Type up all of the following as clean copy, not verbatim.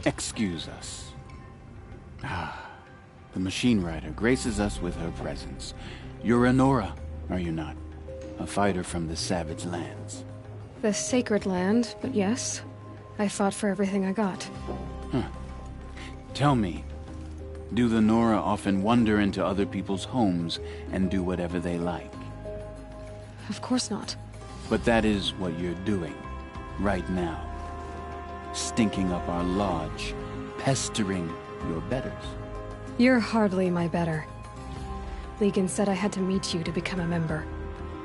Excuse us. The machine rider graces us with her presence. You're Nora, are you not? A fighter from the savage lands. The sacred land, but yes. I fought for everything I got. Tell me, do the Nora often wander into other people's homes and do whatever they like? Of course not. But that is what you're doing, right now. Stinking up our lodge, pestering your betters. You're hardly my better. Legan said I had to meet you to become a member.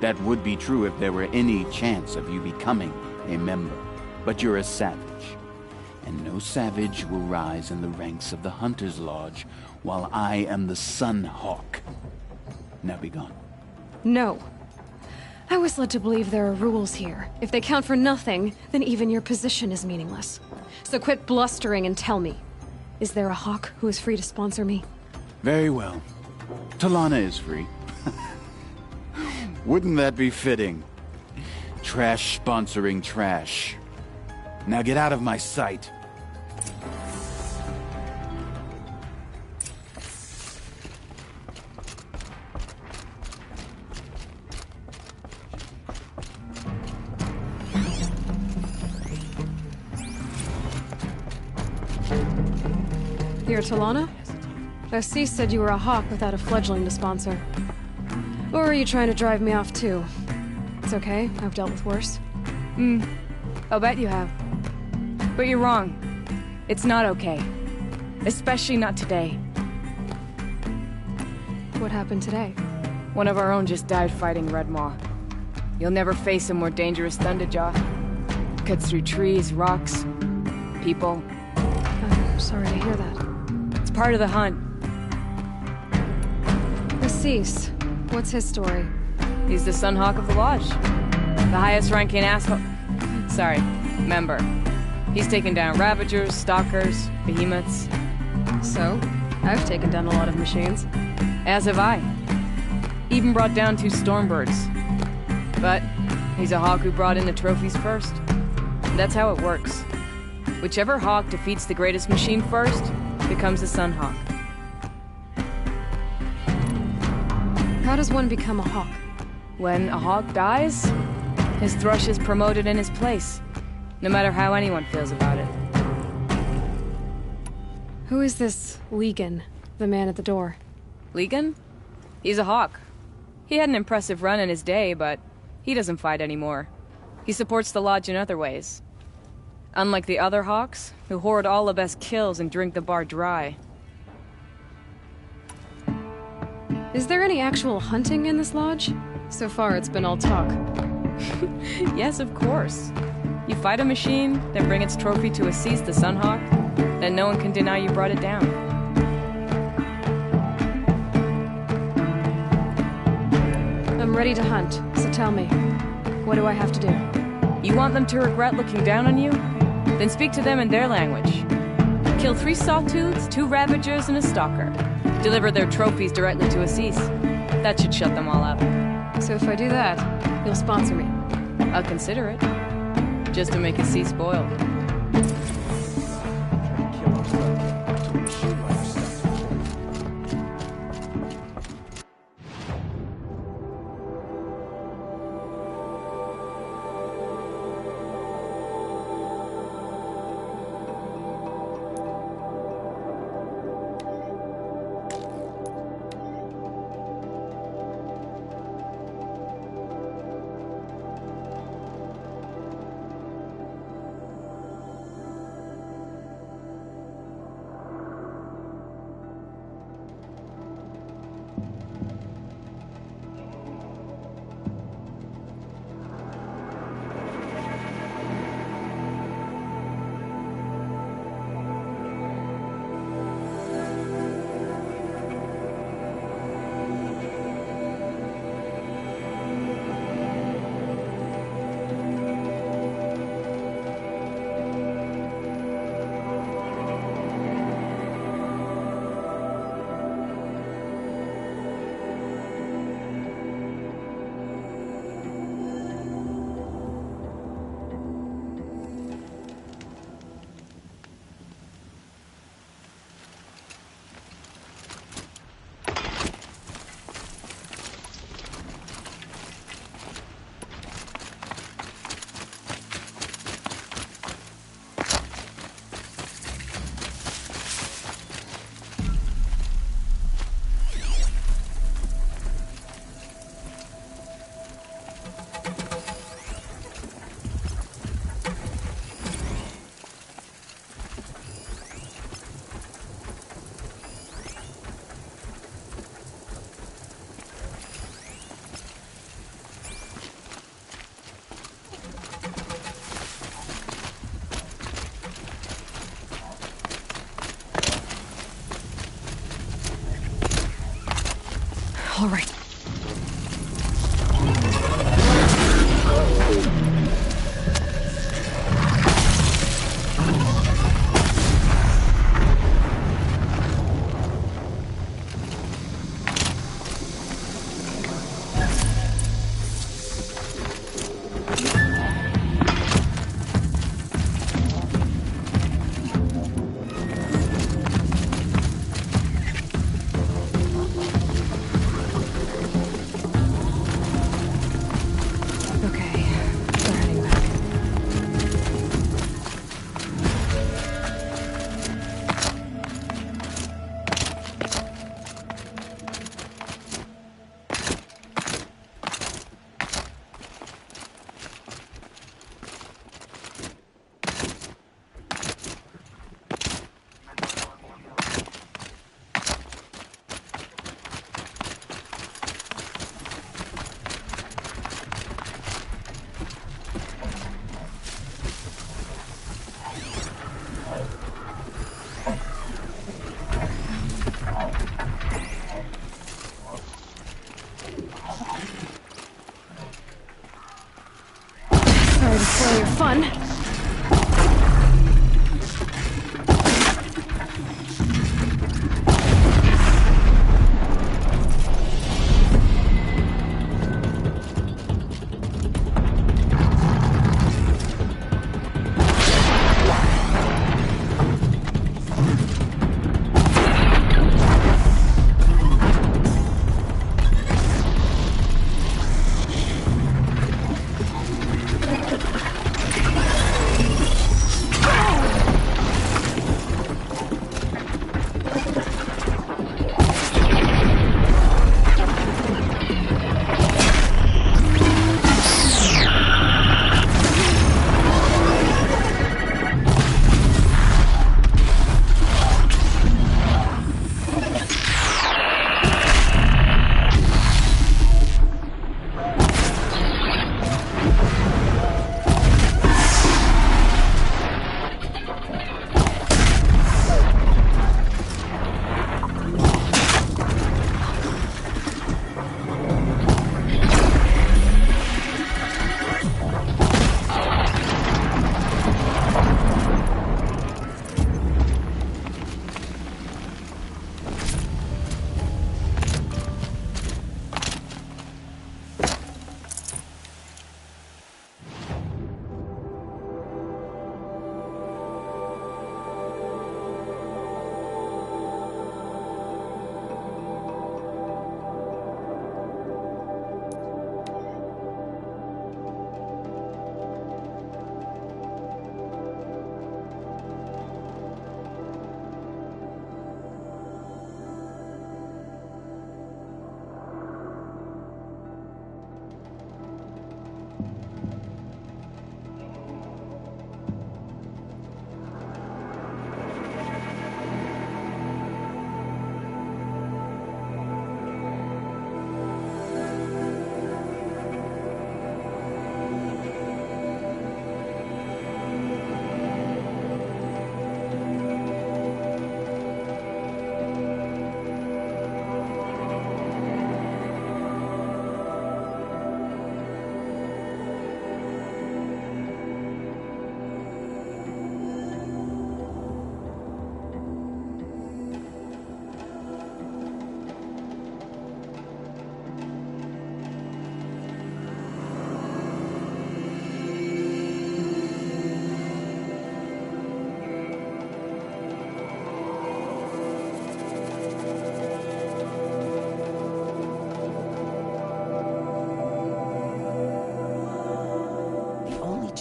That would be true if there were any chance of you becoming a member. But you're a savage. And no savage will rise in the ranks of the Hunter's Lodge while I am the Sun Hawk. Now be gone. No. I was led to believe there are rules here. If they count for nothing, then even your position is meaningless. So quit blustering and tell me. Is there a Hawk who is free to sponsor me? Very well. Talana is free. Wouldn't that be fitting? Trash sponsoring trash. Now get out of my sight. You're Talana? OC said you were a Hawk without a fledgling to sponsor. Or are you trying to drive me off too? It's okay, I've dealt with worse. I'll bet you have. But you're wrong. It's not okay. Especially not today. What happened today? One of our own just died fighting Red Maw. You'll never face a more dangerous Thunderjaw. Cuts through trees, rocks, people. I'm sorry to hear that. It's part of the hunt. Assis, what's his story? He's the Sunhawk of the Lodge. The highest ranking asshole... Sorry, member. He's taken down Ravagers, Stalkers, Behemoths. So, I've taken down a lot of machines. As have I. Even brought down 2 Stormbirds. But he's a Hawk who brought in the trophies first. That's how it works. Whichever Hawk defeats the greatest machine first, becomes the Sunhawk. How does one become a Hawk? When a Hawk dies, his Thrush is promoted in his place, no matter how anyone feels about it. Who is this Legan, the man at the door? Legan? He's a Hawk. He had an impressive run in his day, but he doesn't fight anymore. He supports the Lodge in other ways. Unlike the other Hawks, who hoard all the best kills and drink the bar dry. Is there any actual hunting in this lodge? So far, it's been all talk. Yes, of course. You fight a machine, then bring its trophy to Assis the Sunhawk, then no one can deny you brought it down. I'm ready to hunt, so tell me, what do I have to do? You want them to regret looking down on you? Then speak to them in their language. Kill 3 Sawtooths, 2 Ravagers, and a Stalker. Deliver their trophies directly to Assis. That should shut them all up. So if I do that, you'll sponsor me? I'll consider it. Just to make Assis spoiled. All right. Sorry to spoil your fun.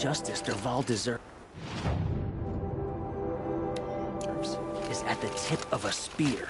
justice Derval deserves is at the tip of a spear.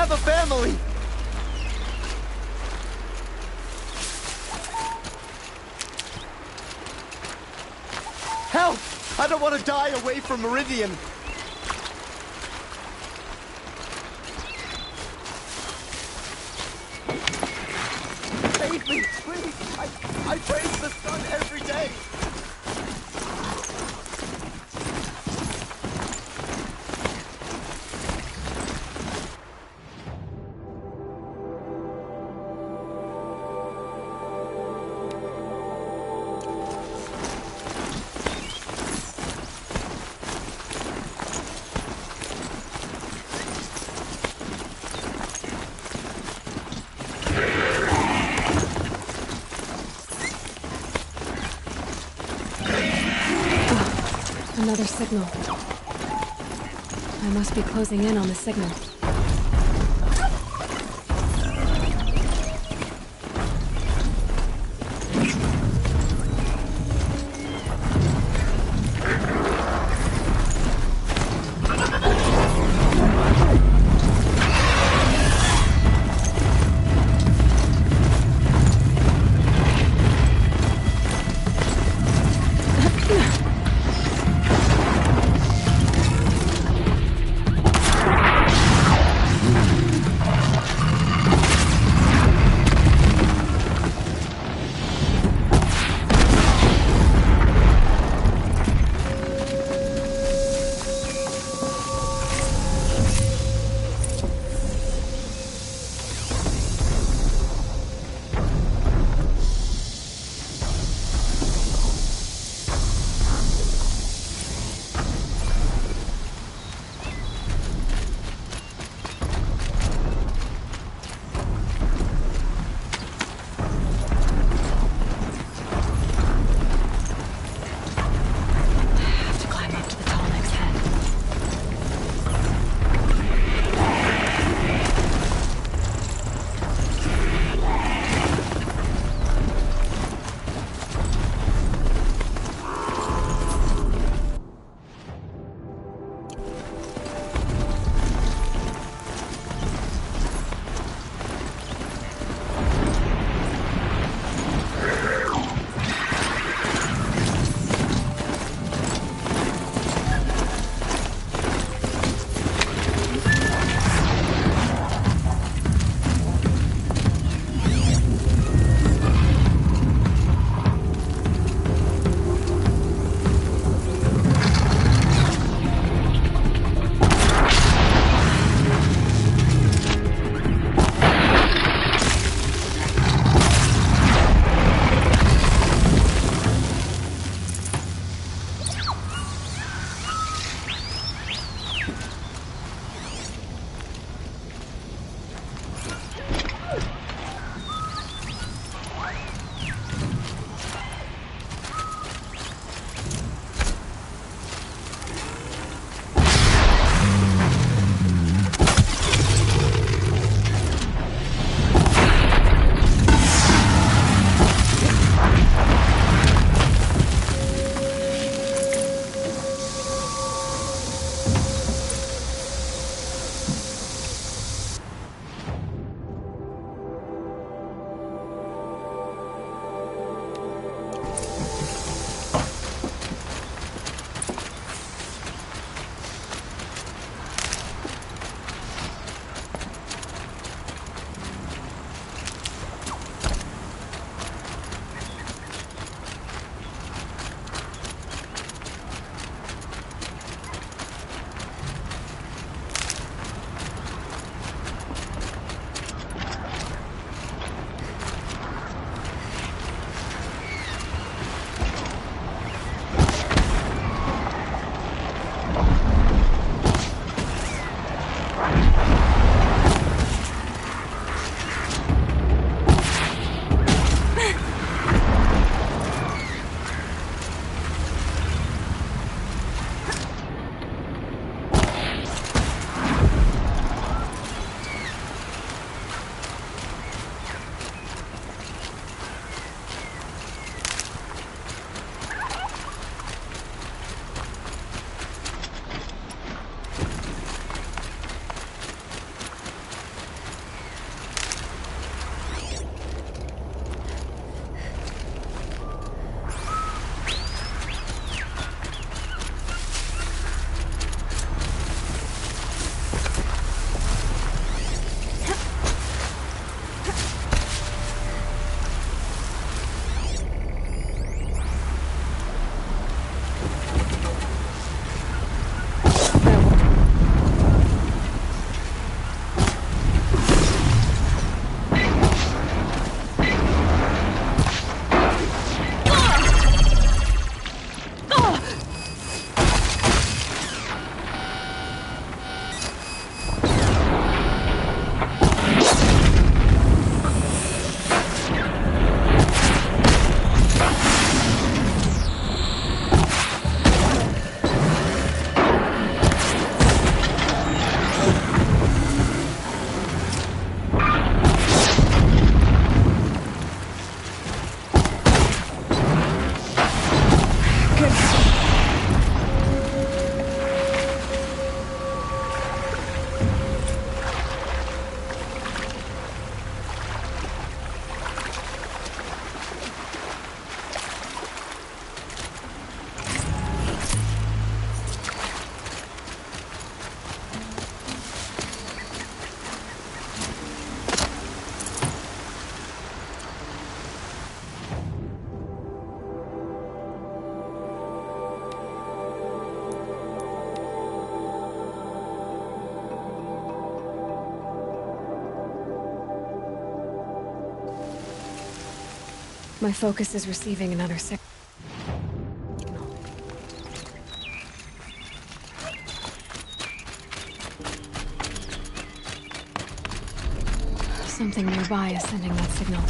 have a family! Help! I don't want to die away from Meridian! Save me, please! I praise the sun every day! Another signal. I must be closing in on the signal. My focus is receiving another signal. Something nearby is sending that signal.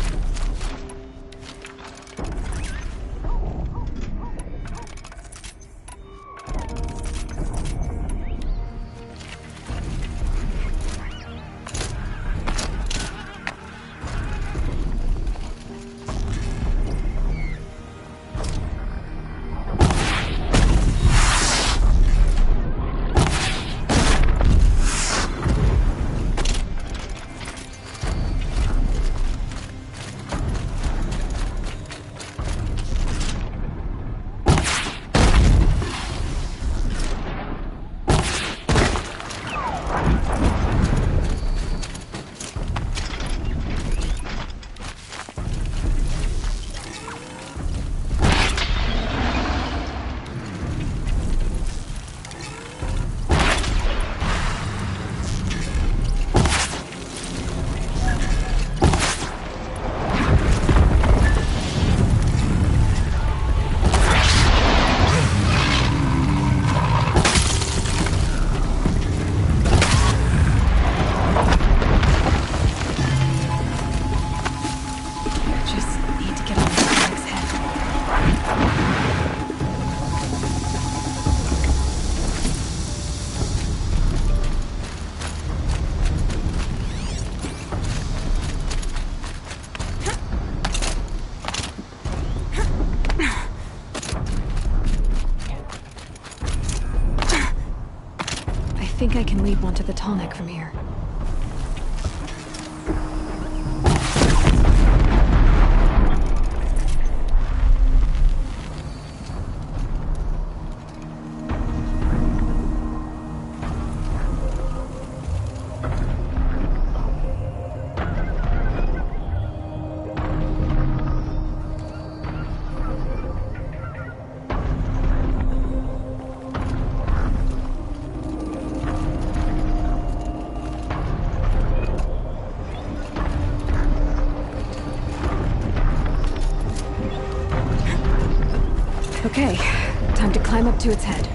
I think I can lead one to the tallneck from here. Okay, time to climb up to its head.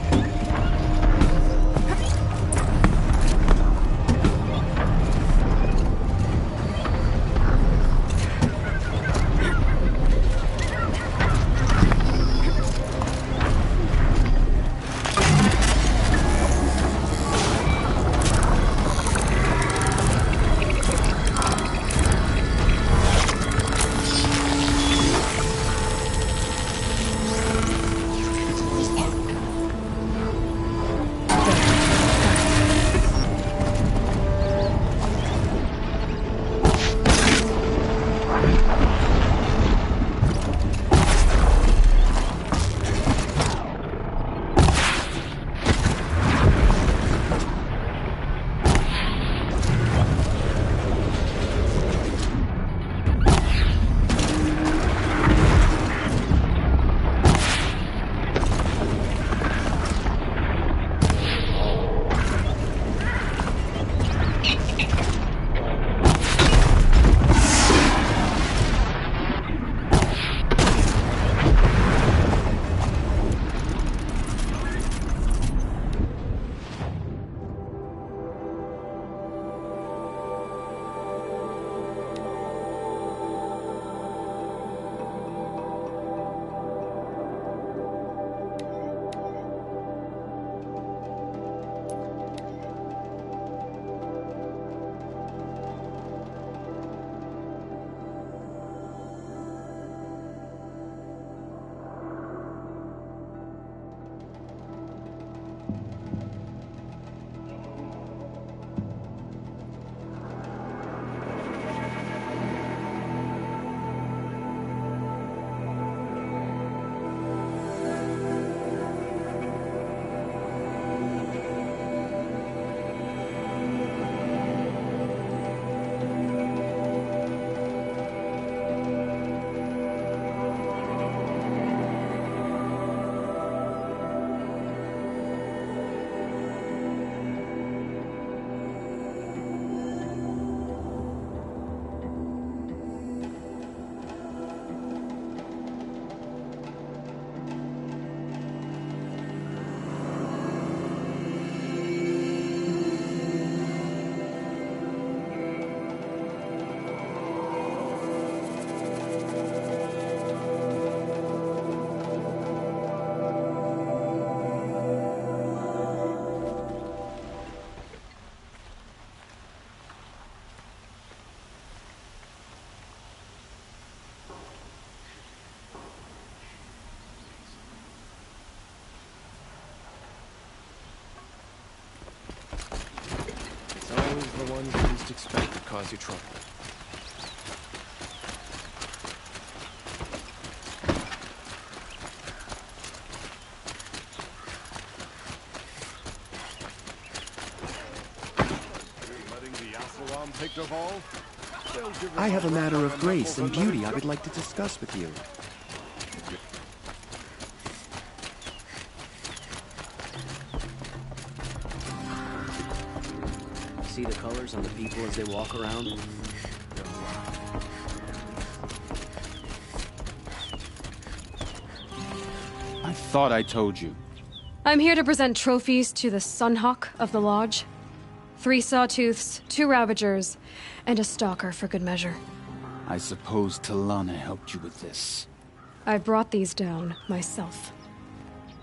one you least expect to cause you trouble. I have a matter of grace and beauty I would like to discuss with you. See the colors on the people as they walk around? I thought I told you. I'm here to present trophies to the Sunhawk of the Lodge. 3 Sawtooths, 2 Ravagers, and a Stalker for good measure. I suppose Talana helped you with this. I brought these down myself.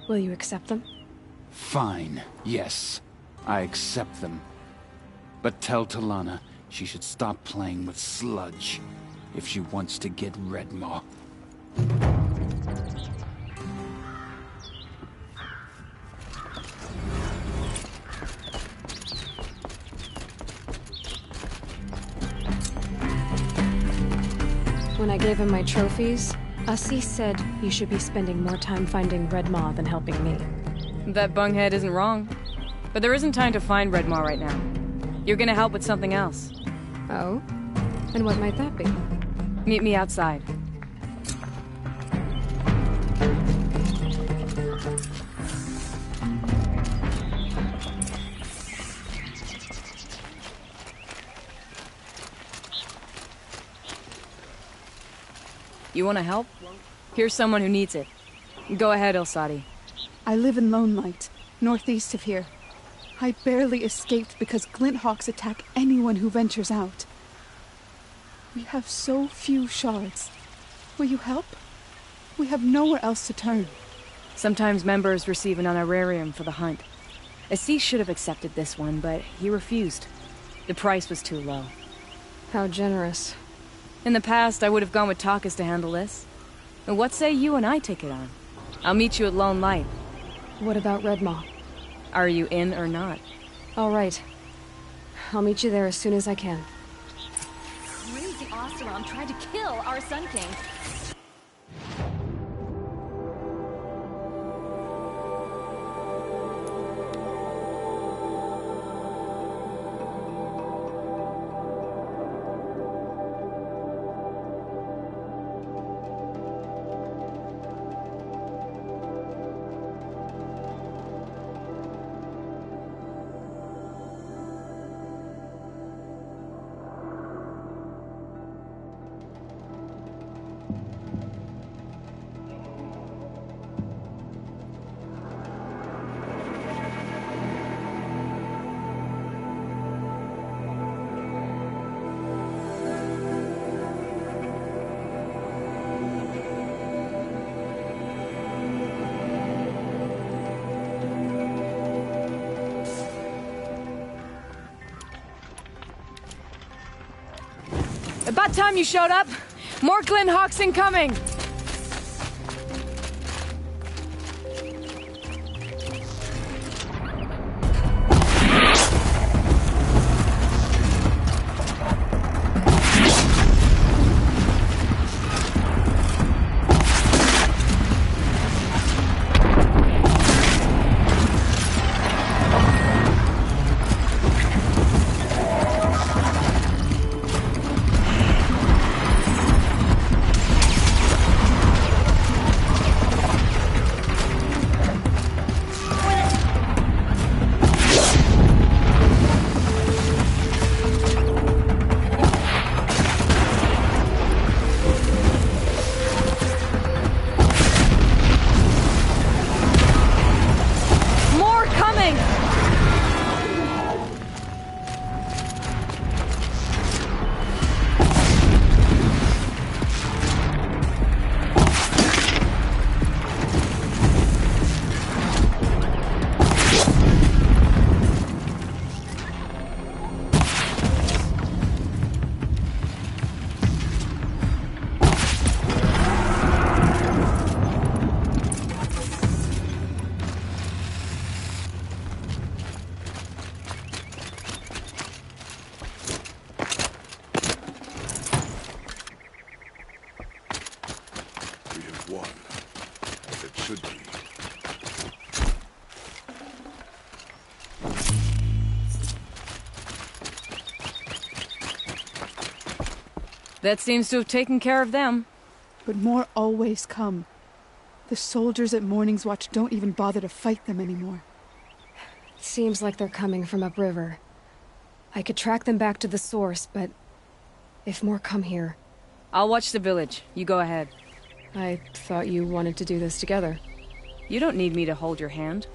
Will you accept them? Fine, yes. I accept them. But tell Talana she should stop playing with sludge if she wants to get Redmaw. When I gave him my trophies, Assis said you should be spending more time finding Redmaw than helping me. That bunghead isn't wrong. But there isn't time to find Redmaw right now. You're gonna help with something else. Oh? And what might that be? Meet me outside. You wanna help? Here's someone who needs it. Go ahead, Ilsati. I live in Lone Light, northeast of here. I barely escaped because Glinthawks attack anyone who ventures out. We have so few shards. Will you help? We have nowhere else to turn. Sometimes members receive an honorarium for the hunt. Assis should have accepted this one, but he refused. The price was too low. How generous. In the past, I would have gone with Takas to handle this. But what say you and I take it on? I'll meet you at Lone Light. What about Redmaw? Are you in or not? All right. I'll meet you there as soon as I can. Crazy Oseram tried to kill our Sun King. About time you showed up! More Glinthawks incoming! That seems to have taken care of them. But more always come. The soldiers at Morning's Watch don't even bother to fight them anymore. Seems like they're coming from upriver. I could track them back to the source, but if more come here... I'll watch the village. You go ahead. I thought you wanted to do this together. You don't need me to hold your hand.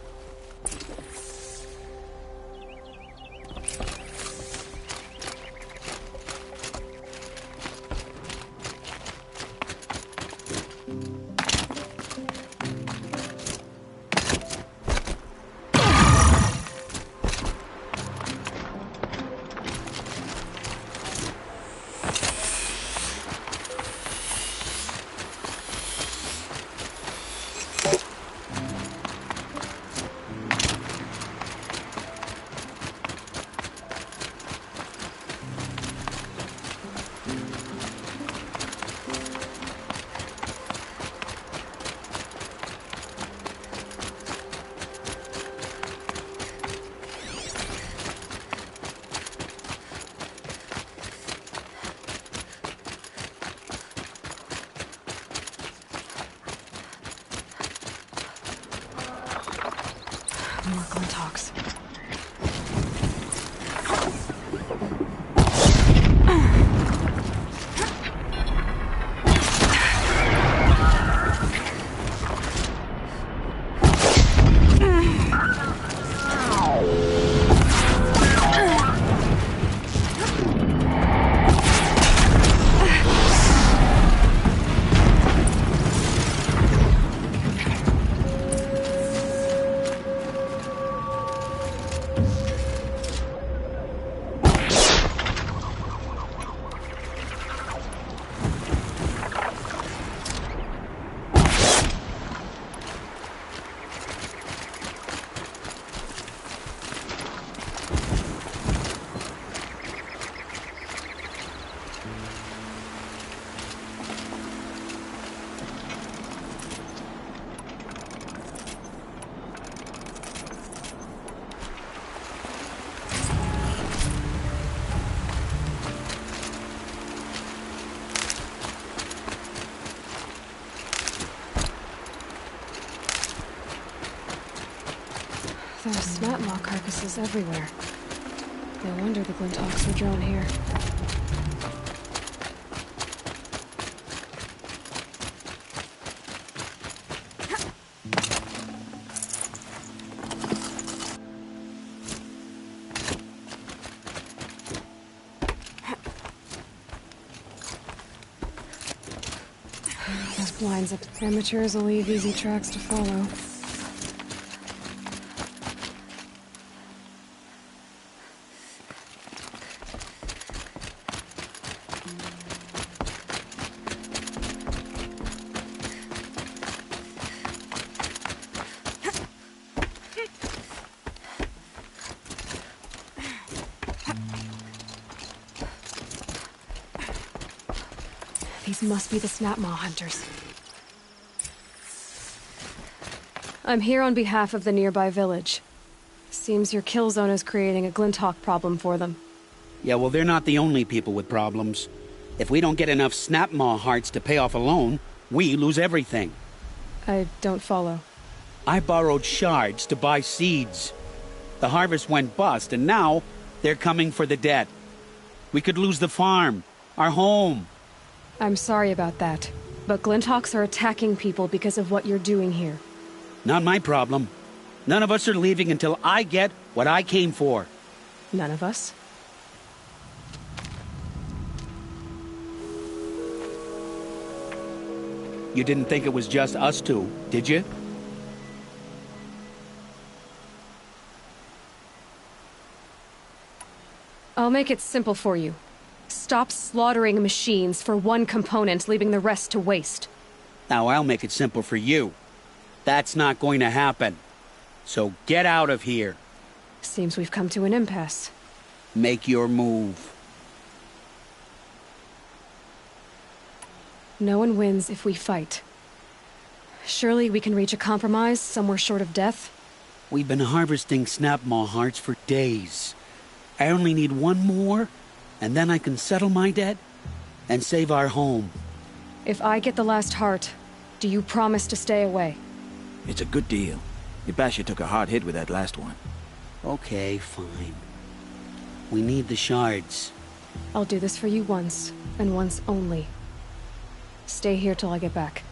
More Glinthawks. There are snapmaw carcasses everywhere. No wonder the Glinthawks were drawn here. Those blinds up. Amateurs will leave easy tracks to follow. These must be the snapmaw hunters. I'm here on behalf of the nearby village. Seems your kill zone is creating a Glinthawk problem for them. Yeah, well, they're not the only people with problems. If we don't get enough snapmaw hearts to pay off a loan, we lose everything. I don't follow. I borrowed shards to buy seeds. The harvest went bust, and now they're coming for the debt. We could lose the farm, our home. I'm sorry about that, but Glinthawks are attacking people because of what you're doing here. Not my problem. None of us are leaving until I get what I came for. None of us? You didn't think it was just us two, did you? I'll make it simple for you. Stop slaughtering machines for one component, leaving the rest to waste. Now I'll make it simple for you. That's not going to happen. So get out of here. Seems we've come to an impasse. Make your move. No one wins if we fight. Surely we can reach a compromise somewhere short of death? We've been harvesting snapmaw hearts for days. I only need one more, and then I can settle my debt? and save our home. If I get the last heart, do you promise to stay away? It's a good deal. Ibasha took a hard hit with that last one. Okay, fine. We need the shards. I'll do this for you once, and once only. Stay here till I get back.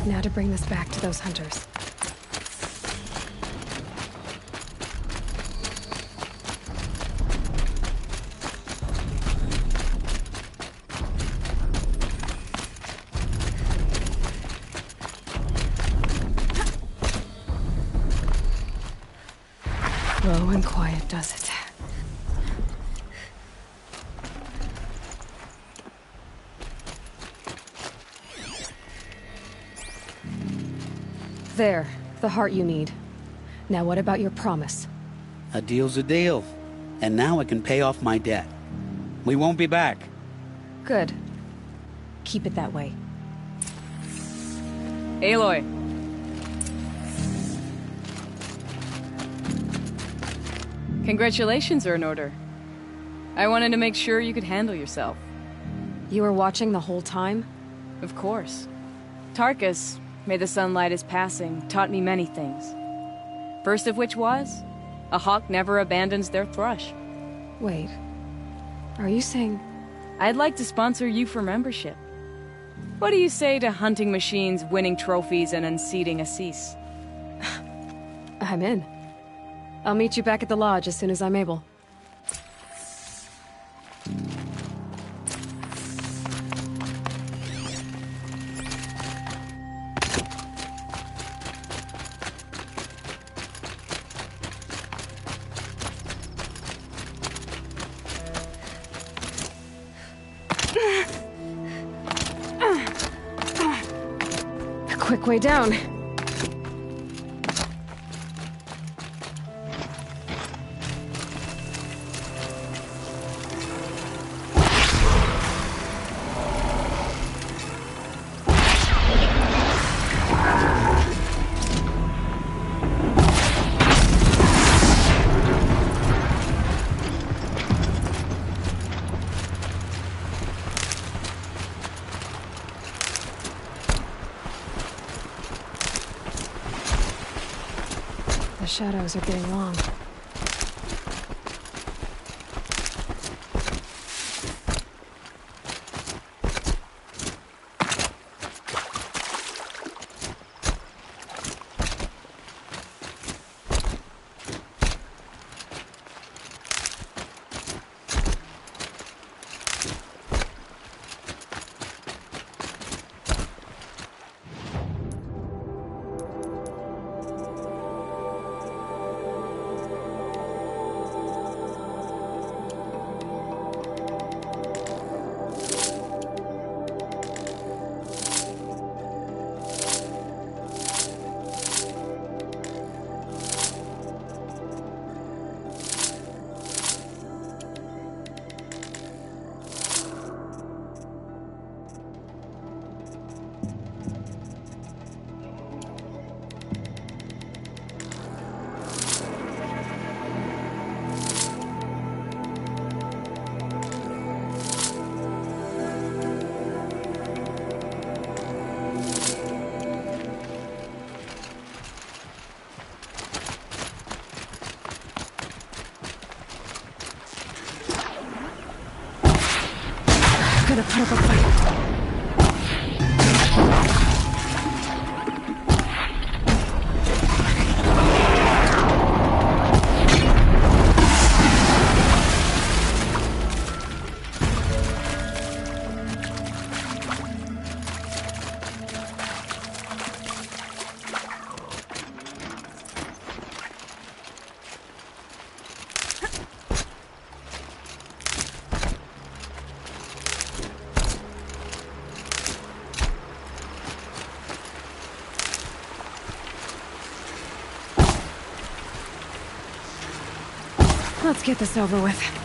Now to bring this back to those hunters. Low and quiet does it. There, the heart you need. Now what about your promise? A deal's a deal. And now I can pay off my debt. We won't be back. Good. Keep it that way. Aloy. Congratulations are in order. I wanted to make sure you could handle yourself. You were watching the whole time? Of course. Tarkus, may the sunlight is passing, taught me many things. First of which was, a hawk never abandons their thrush. Wait. Are you saying... I'd like to sponsor you for membership. What do you say to hunting machines, winning trophies, and unseating Assis? I'm in. I'll meet you back at the lodge as soon as I'm able. A quick way down. The shadows are getting long. gonna put up a fight. Let's get this over with.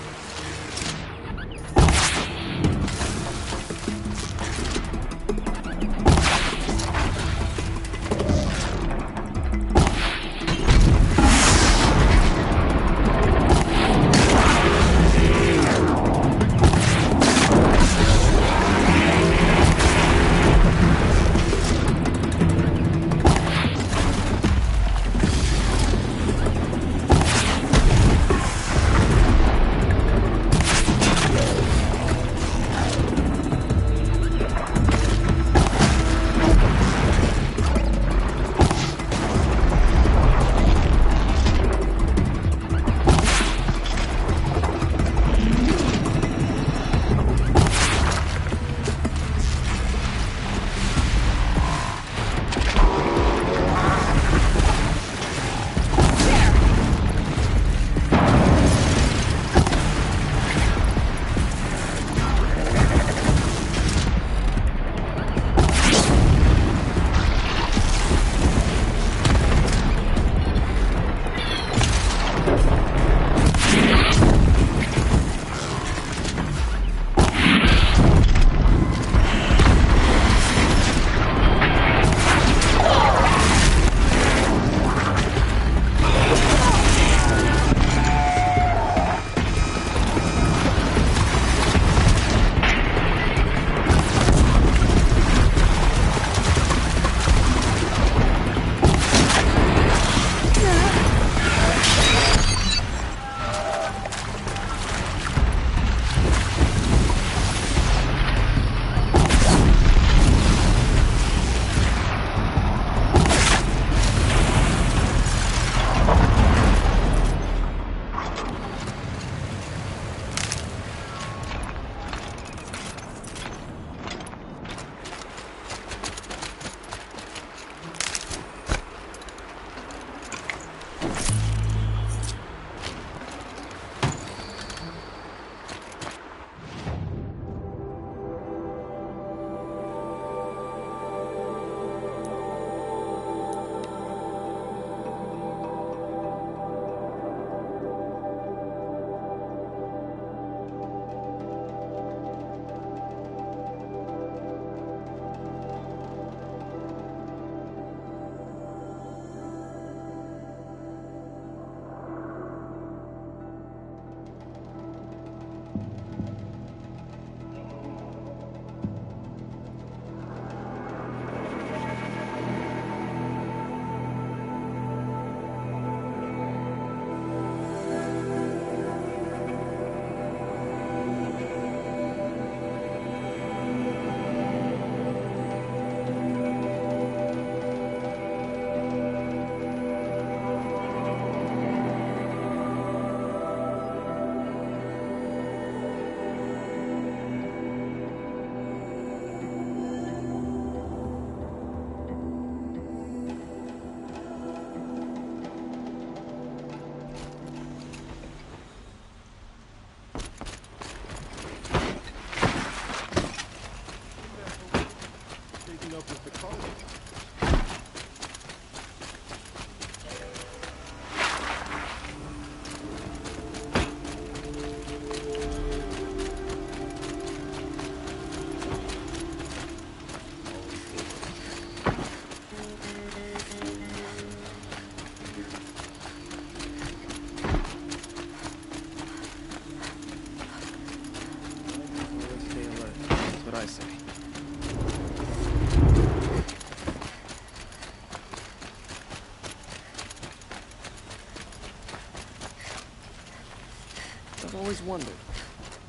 I've always wondered,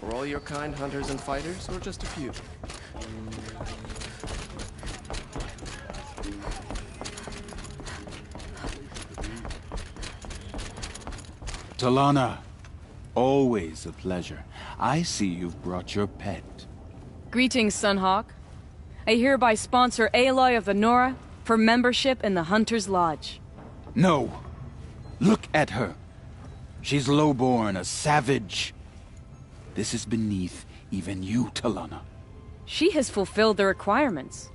Are all your kind hunters and fighters, or just a few? Talana, always a pleasure. I see you've brought your pet. Greetings, Sunhawk. I hereby sponsor ALOY of the Nora for membership in the Hunter's Lodge. No! Look at her! She's lowborn, a savage. This is beneath even you, Talana. She has fulfilled the requirements.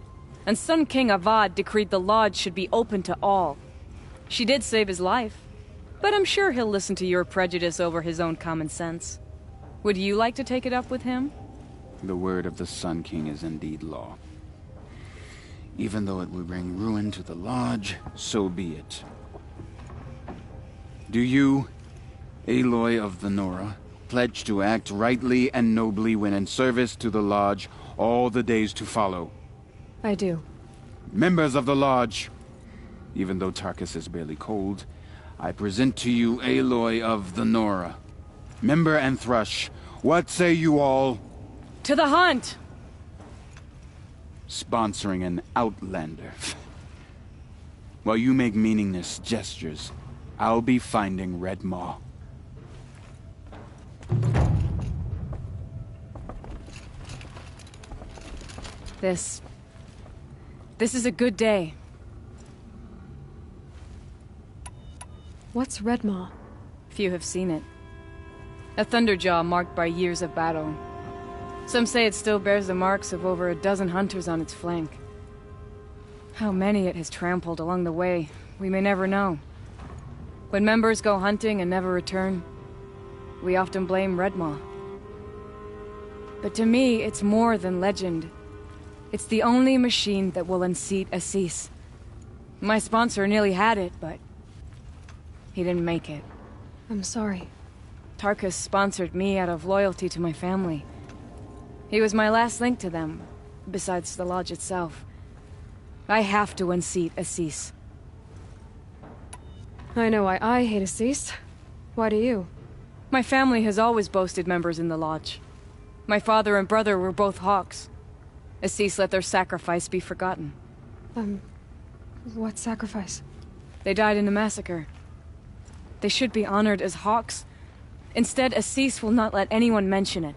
And Sun King Avad decreed the Lodge should be open to all. She did save his life, but I'm sure he'll listen to your prejudice over his own common sense. Would you like to take it up with him? The word of the Sun King is indeed law. Even though it will bring ruin to the Lodge, so be it. Do you, ALOY of the Nora, pledge to act rightly and nobly when in service to the Lodge all the days to follow? I do. Members of the Lodge, even though Tarkus is barely cold, I present to you ALOY of the Nora. Member and Thrush, what say you all? To the hunt! Sponsoring an outlander. While you make meaningless gestures, I'll be finding Red Maw. This is a good day. What's Red Maw? Few have seen it. A thunderjaw marked by years of battle. Some say it still bears the marks of over a dozen hunters on its flank. How many it has trampled along the way, we may never know. When members go hunting and never return, we often blame Red Maw. But to me, it's more than legend. It's the only machine that will unseat Assis. My sponsor nearly had it, but he didn't make it. I'm sorry. Tarkus sponsored me out of loyalty to my family. He was my last link to them, besides the Lodge itself. I have to unseat Assis. I know why I hate Assis. Why do you? My family has always boasted members in the Lodge. My father and brother were both Hawks. Assis let their sacrifice be forgotten. What sacrifice? They died in a massacre. They should be honored as Hawks. Instead, Assis will not let anyone mention it.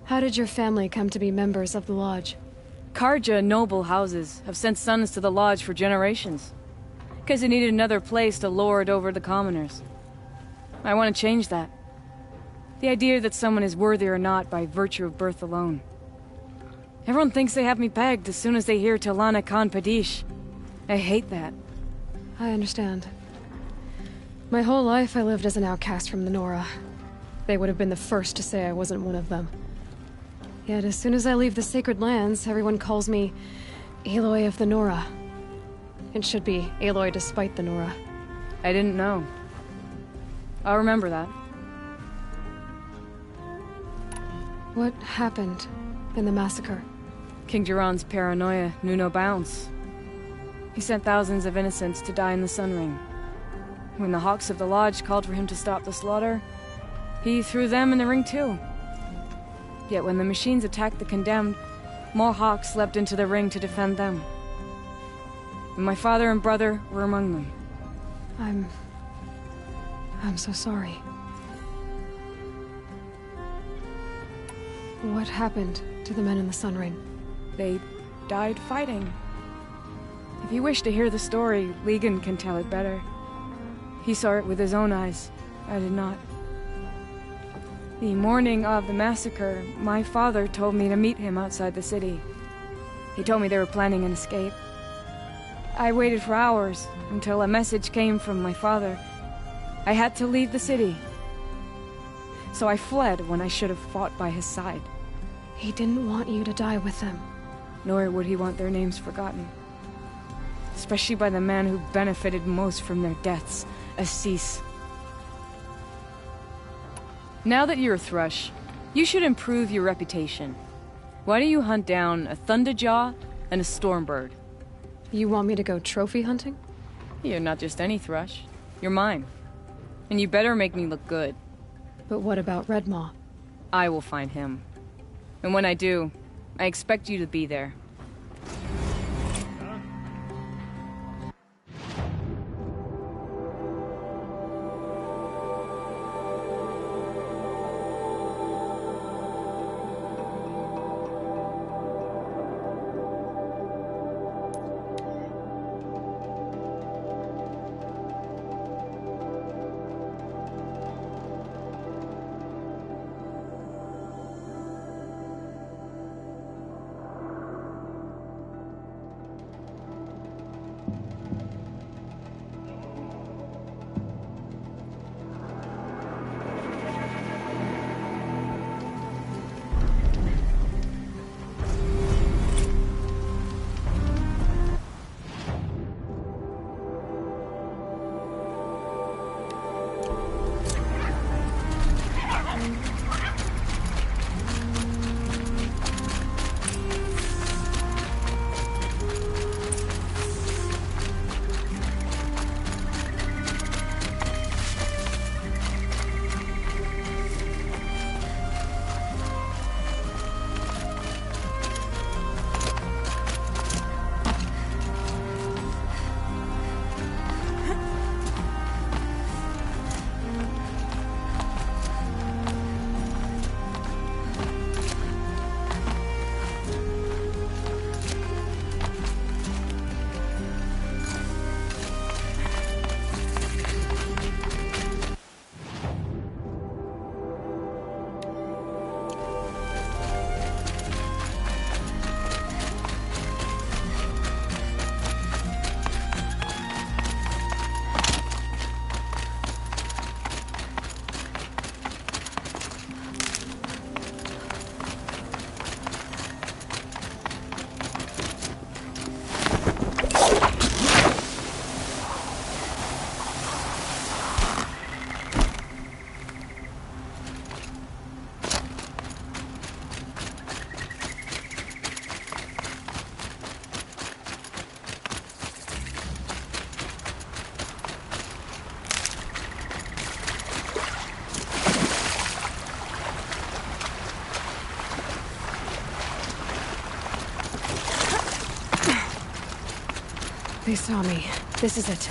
How did your family come to be members of the Lodge? Karja noble houses have sent sons to the Lodge for generations. Because they needed another place to lord over the commoners. I want to change that. The idea that someone is worthy or not by virtue of birth alone. Everyone thinks they have me pegged as soon as they hear Talana Khan Padish. I hate that. I understand. My whole life I lived as an outcast from the Nora. They would have been the first to say I wasn't one of them. Yet as soon as I leave the sacred lands, everyone calls me ALOY of the Nora. It should be ALOY despite the Nora. I didn't know. I'll remember that. What happened in the massacre? King Jiran's paranoia knew no bounds. He sent thousands of innocents to die in the Sun Ring. When the Hawks of the Lodge called for him to stop the slaughter, he threw them in the ring too. Yet when the machines attacked the condemned, more Hawks leapt into the ring to defend them. And my father and brother were among them. I'm so sorry. What happened to the men in the Sun Ring? They died fighting. If you wish to hear the story, Legan can tell it better. He saw it with his own eyes. I did not. The morning of the massacre, my father told me to meet him outside the city. He told me they were planning an escape. I waited for hours until a message came from my father. I had to leave the city. So I fled when I should have fought by his side. He didn't want you to die with them. Nor would he want their names forgotten. Especially by the man who benefited most from their deaths, Assis. Now that you're a Thrush, you should improve your reputation. Why don't you hunt down a Thunderjaw and a Stormbird? You want me to go trophy hunting? You're not just any Thrush. You're mine. And you better make me look good. But what about Redmaw? I will find him. And when I do, I expect you to be there. They saw me. This is it.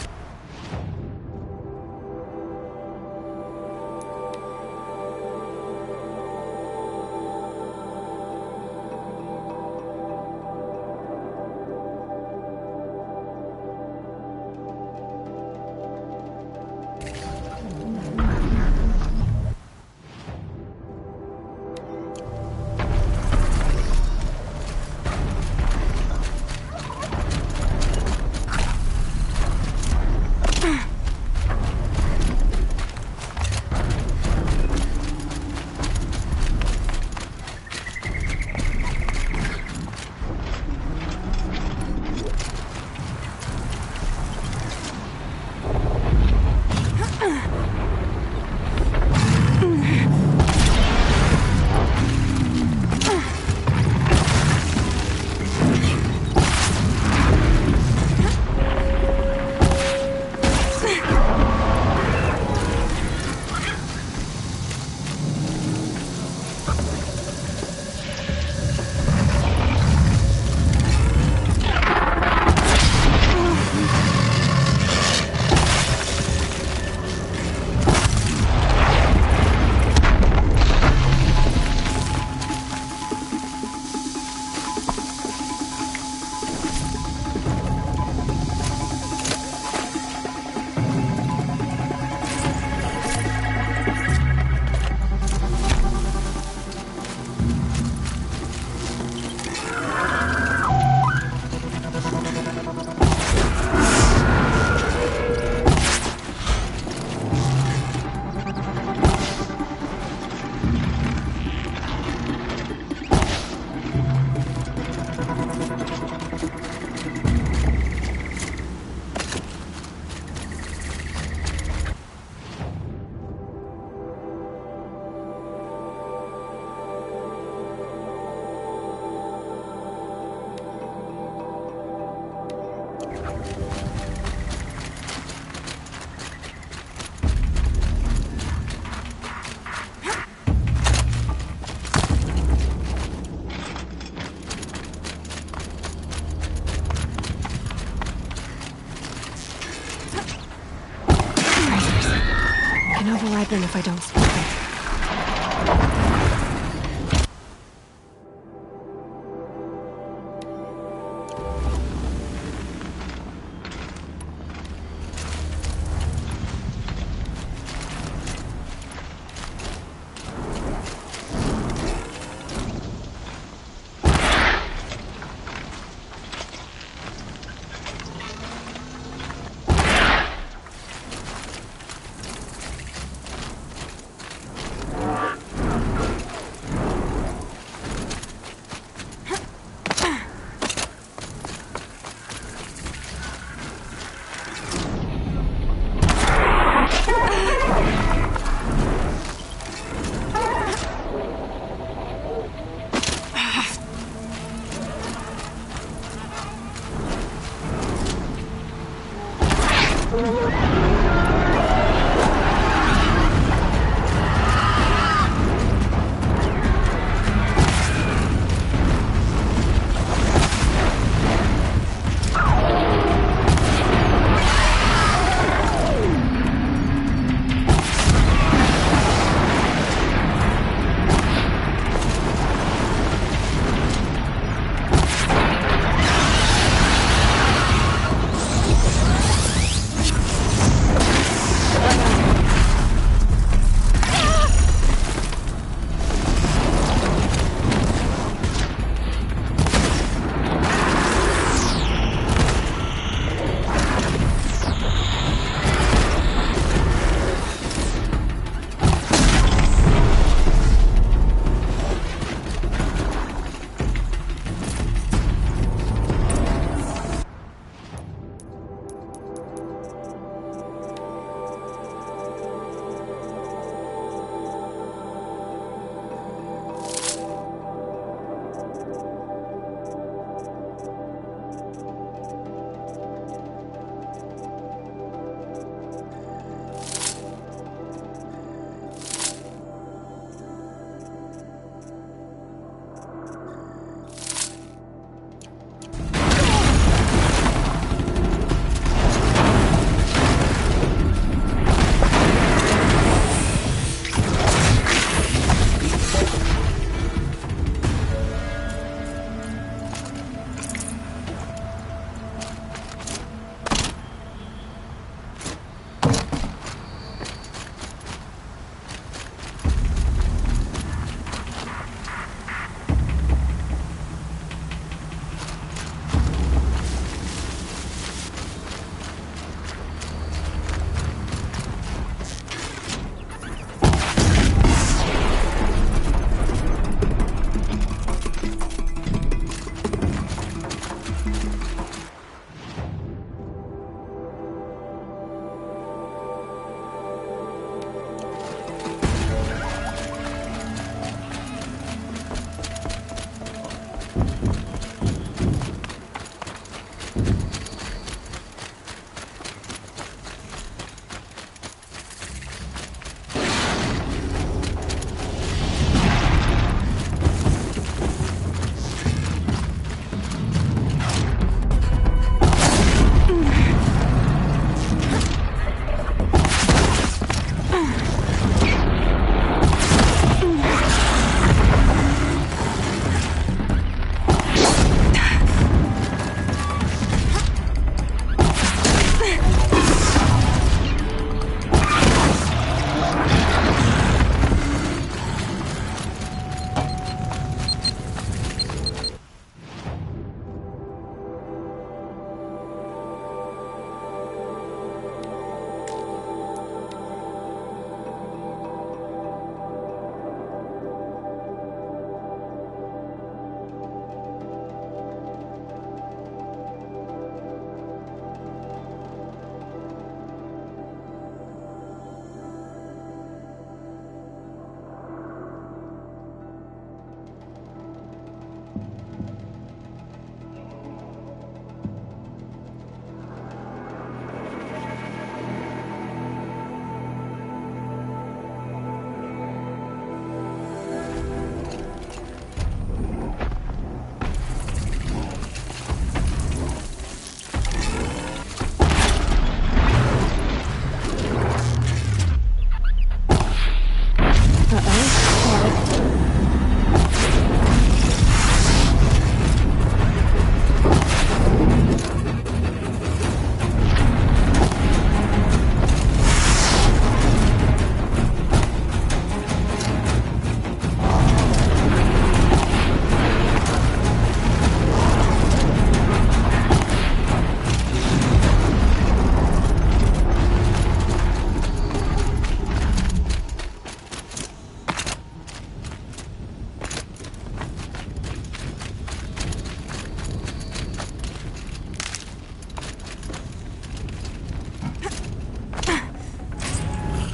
happen if I don't speak them?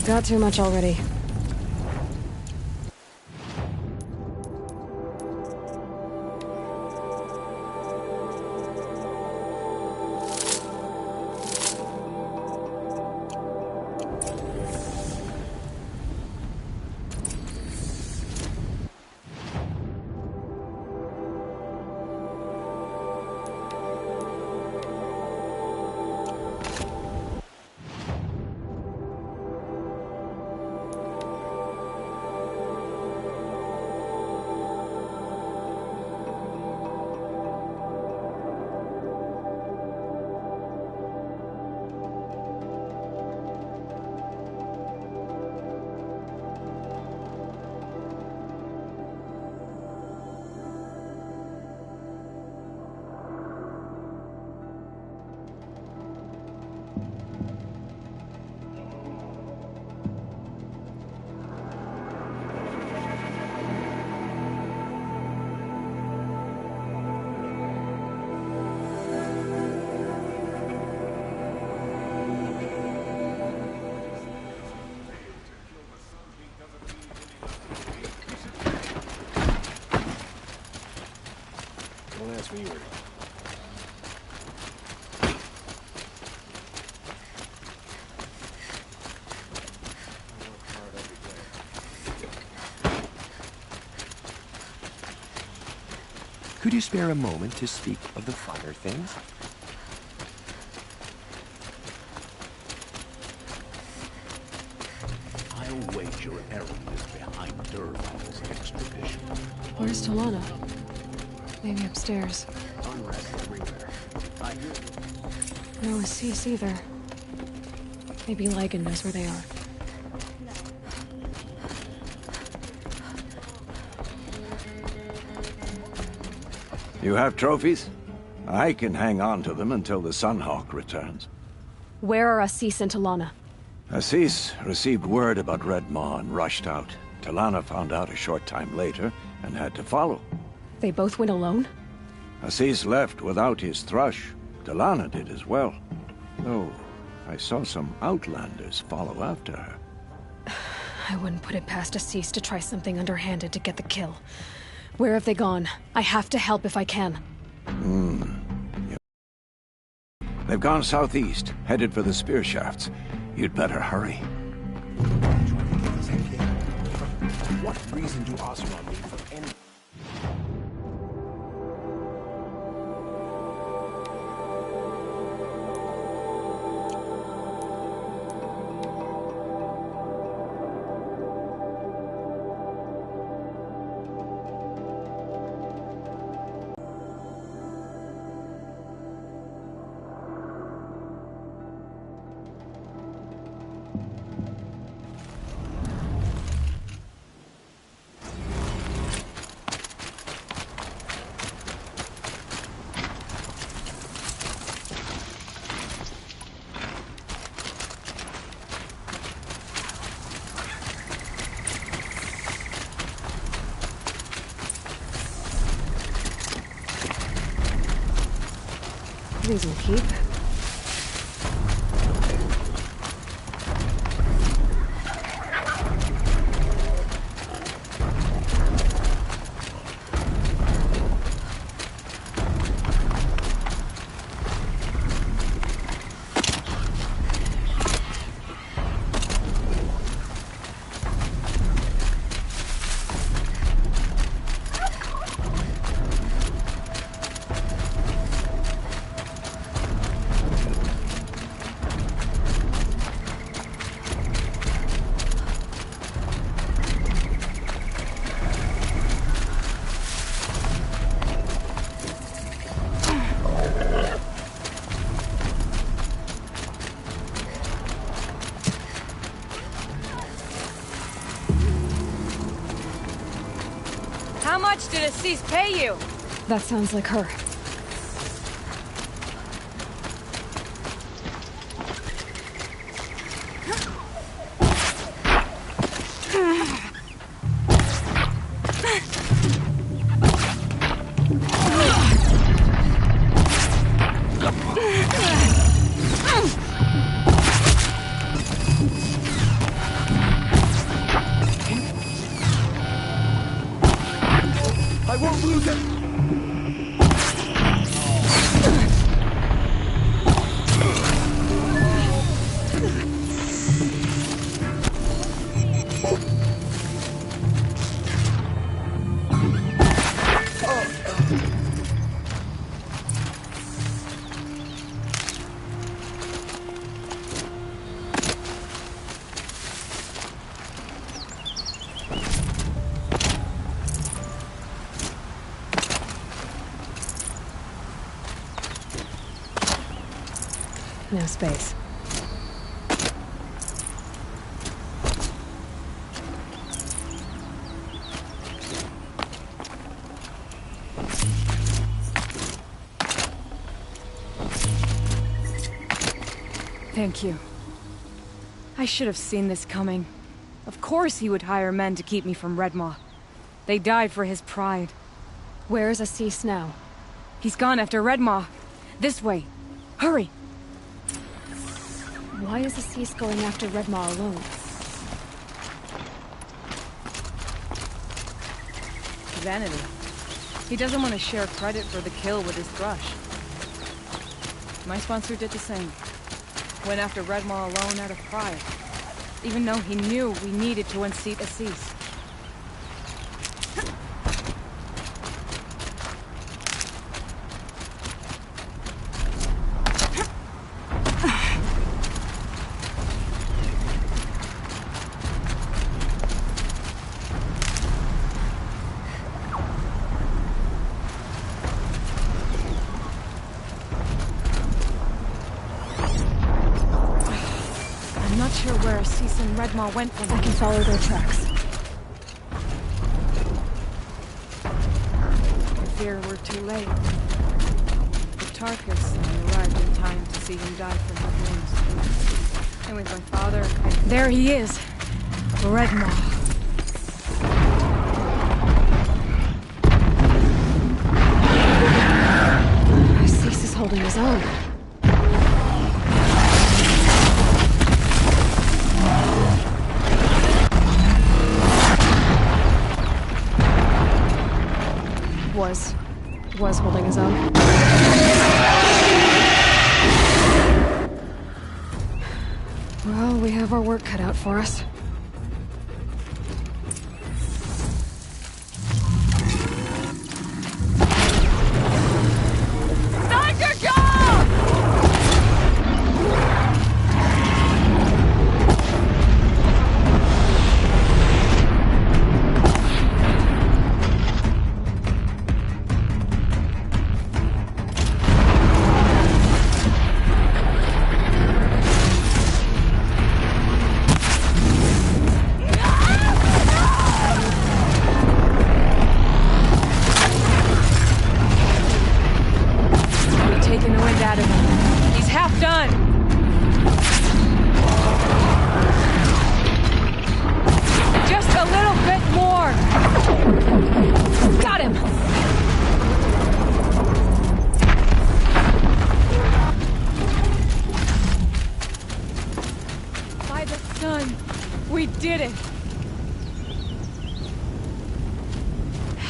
got too much already. Could you spare a moment to speak of the finer things? I'll wager Aaron is behind Durval's extradition. Where's Talana? Maybe upstairs. Unrest everywhere. I hear you. No Assis either. Maybe Ligon knows where they are. You have trophies? I can hang on to them until the Sunhawk returns. Where are Assis and Talana? Assis received word about Red Maw and rushed out. Talana found out a short time later and had to follow. They both went alone? Assis left without his thrush. Talana did as well. Though I saw some outlanders follow after her. I wouldn't put it past Assis to try something underhanded to get the kill. Where have they gone? I have to help if I can. They've gone southeast, headed for the spear shafts. You'd better hurry. What reason do Oseram need for any... These will keep. How much did Assis pay you? That sounds like her. No space. Thank you. I should have seen this coming. Of course he would hire men to keep me from Redmaw. They died for his pride. Where's Assis now? He's gone after Redmaw. This way. Hurry! Why is Assis going after Redmaw alone? Vanity. He doesn't want to share credit for the kill with his thrush. My sponsor did the same. Went after Redmaw alone out of pride. Even though he knew we needed to unseat Assis. I'm not sure where Assis and Redmaw went from. I can follow their tracks. I fear we're too late. The Tarkus only arrived in time to see him die from her wounds. And with my father, there he is! Redmaw. Assis is holding his own. Was holding his own. Well, we have our work cut out for us.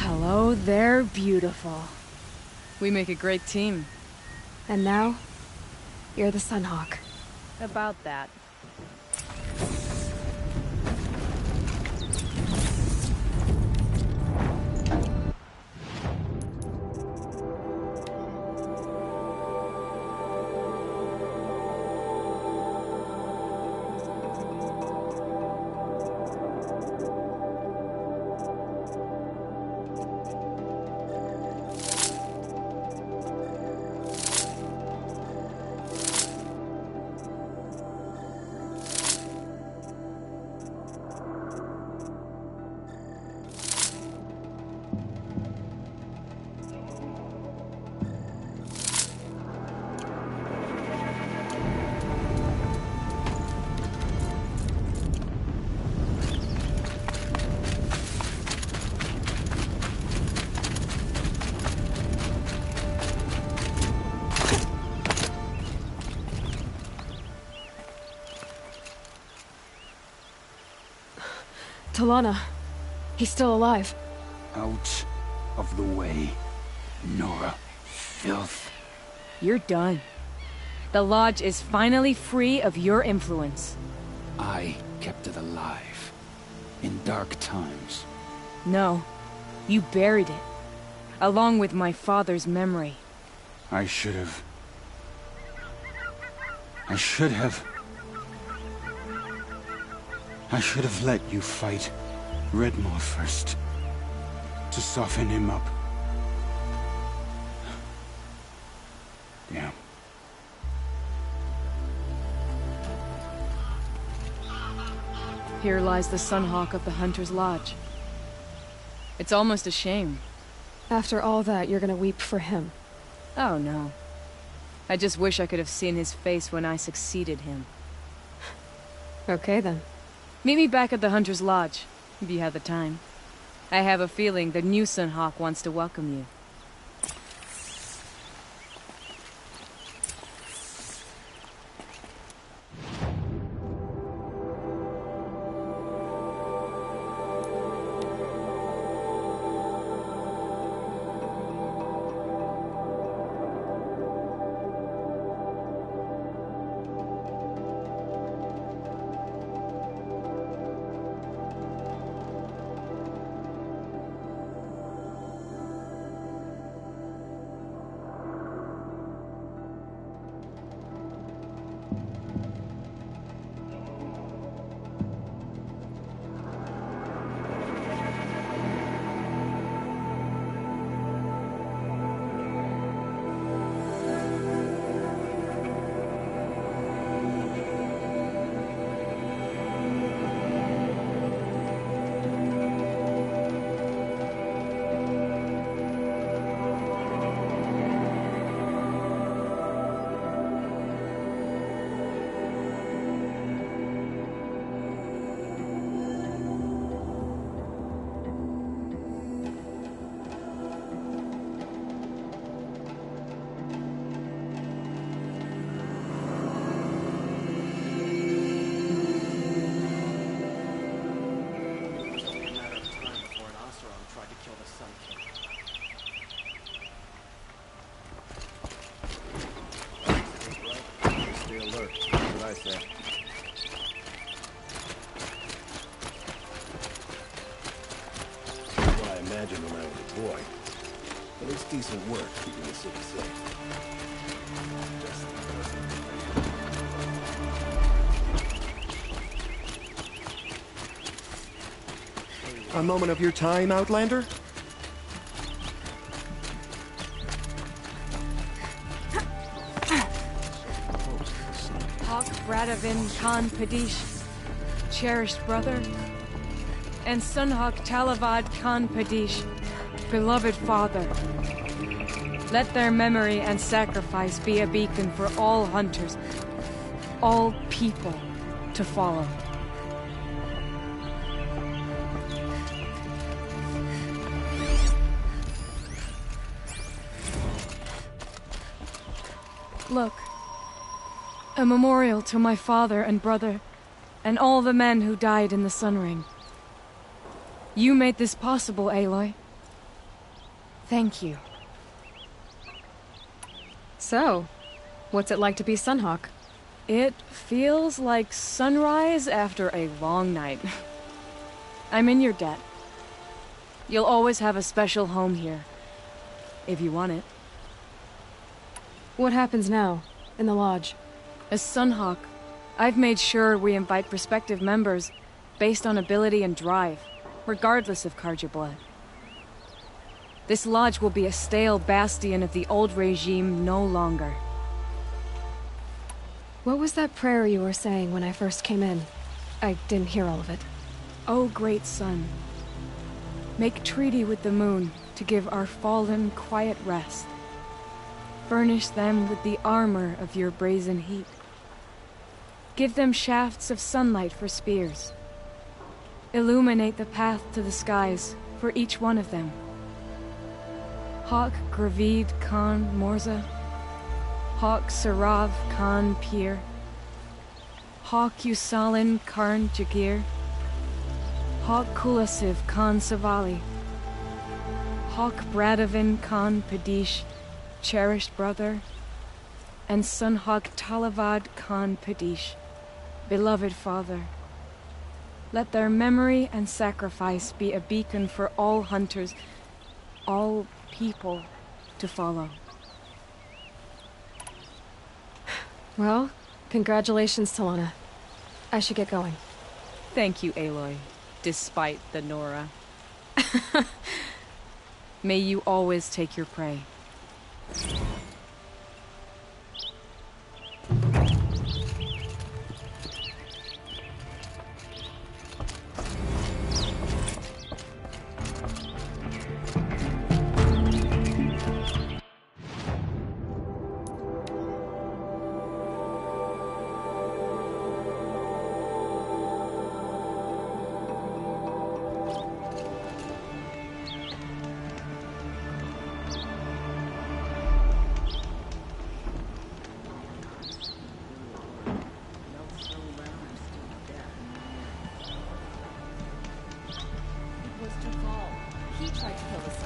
Hello there, beautiful. We make a great team. And now, you're the Sunhawk. About that. Talana. He's still alive. Out of the way, Nora. Filth. You're done. The Lodge is finally free of your influence. I kept it alive. In dark times. No. You buried it. Along with my father's memory. I should have let you fight Redmaw first. To soften him up. Damn. Here lies the Sunhawk of the Hunter's Lodge. It's almost a shame. After all that, you're gonna weep for him. Oh no. I just wish I could have seen his face when I succeeded him. Okay then. Meet me back at the Hunter's Lodge, if you have the time. I have a feeling the new Sunhawk wants to welcome you. Decent work keeping the city safe. A moment of your time, Outlander? Hawk Bradavin Khan Padish, cherished brother, and Sunhawk Talavad Khan Padish, beloved father. Let their memory and sacrifice be a beacon for all hunters, all people to follow. Look, a memorial to my father and brother, and all the men who died in the Sun Ring. You made this possible, Aloy. Thank you. So, what's it like to be Sunhawk? It feels like sunrise after a long night. I'm in your debt. You'll always have a special home here, if you want it. What happens now, in the lodge? As Sunhawk, I've made sure we invite prospective members based on ability and drive, regardless of Karja blood. This lodge will be a stale bastion of the old regime no longer. What was that prayer you were saying when I first came in? I didn't hear all of it. O great sun, make treaty with the moon to give our fallen quiet rest. Furnish them with the armor of your brazen heat. Give them shafts of sunlight for spears. Illuminate the path to the skies for each one of them. Hawk Gravid Khan Morza, Hawk Sarav Khan Pir, Hawk Usalin Karn Jagir, Hawk Kulasiv Khan Savali, Hawk Bradavin Khan Padish, cherished brother, and Sunhawk Talavad Khan Padish, beloved father. Let their memory and sacrifice be a beacon for all hunters, all people to follow. Well, congratulations, Talana. I should get going. Thank you, Aloy, despite the Nora. May you always take your prey. He tried to kill the